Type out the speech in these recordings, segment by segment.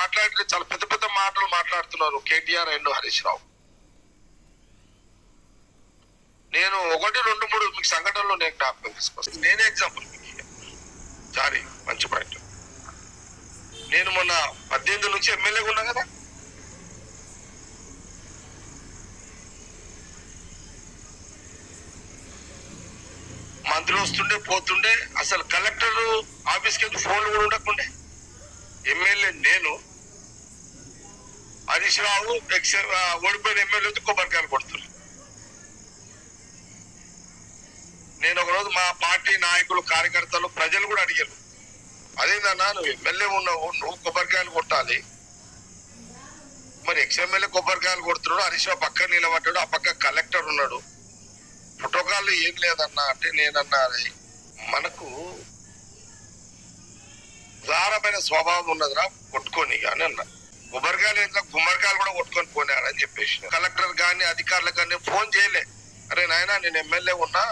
మాట్లాడితే చాలా పెద్ద పెద్ద మాటలు మాట్లాడుతున్నారు కేటీఆర్ అండ్ హరీష్ రావు. నేను 1, 2, 3 మీకు సంఘటనలో నేను జ్ఞాపకం తీసుకొస్తాను. నేనే ఎగ్జాంపుల్ మీకు సారీ మంచి పాయింట్. నేను మొన్న 18 నుంచి ఎమ్మెల్యేగా ఉన్నా కదా. మంత్రులు వస్తుండే పోతుండే, అసలు కలెక్టర్ ఆఫీస్కి వెళ్ళి ఫోన్లు కూడా ఉండకుండే. ఎమ్మెల్యే నేను, హరీష్ రావు ఓడిపోయిన ఎమ్మెల్యేతో కొబ్బరికాయలు కొడుతున్నారు. నేను ఒకరోజు మా పార్టీ నాయకులు కార్యకర్తలు ప్రజలు కూడా అడిగారు, అదేందన్నా నువ్వు ఎమ్మెల్యే ఉన్నావు, నువ్వు కొబ్బరికాయలు కొట్టాలి, మరి ఎమ్మెల్యే కొబ్బరికాయలు కొడుతున్నాడు, హరీష్ రావు పక్కన నిలబడ్డాడు, ఆ పక్క కలెక్టర్ ఉన్నాడు, ప్రోటోకాల్ ఏం లేదన్నా అంటే నేనన్నా మనకు ఉదారమైన స్వభావం ఉన్నదిరా కొట్టుకొని కానీ అన్న. కొబ్బరికాయలు ఏంటో గుమ్మడికాయలు కూడా కొట్టుకొని పోయినారని చెప్పేసి కలెక్టర్ కానీ అధికారులకు కానీ ఫోన్ చేయలే. అరే నాయన నేను ఎమ్మెల్యే ఉన్నా,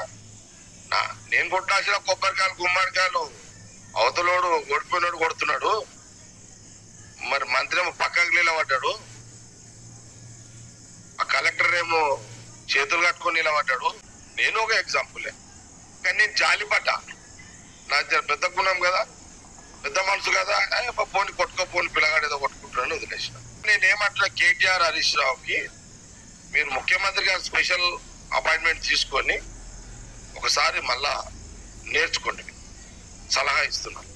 నేను కొట్టాల్సిన కొబ్బరికాయలు గుమ్మడికాయలు అవతలోడు ఓడిపోయినోడు కొడుతున్నాడు, మరి మంత్రి ఏమో పక్కకు నిలబడ్డాడు, ఆ కలెక్టర్ ఏమో చేతులు కట్టుకొని నిలబడ్డాడు. నేను ఒక ఎగ్జాంపులే, కానీ నేను జాలిపడ్డా. నా పెద్ద గుణం కదా, పెద్ద మనసు కదా, పోని కొట్టుకోపోని పిల్లగాడు ఏదో కొట్టుకుంటున్నాను వదిలేసిన. నేనేమంటున్నా కేటీఆర్ హరీష్ రావుకి మీరు ముఖ్యమంత్రి గారు స్పెషల్ అపాయింట్మెంట్ తీసుకొని ఒకసారి మళ్ళా నేర్చుకోండి, సలహా ఇస్తున్నాను.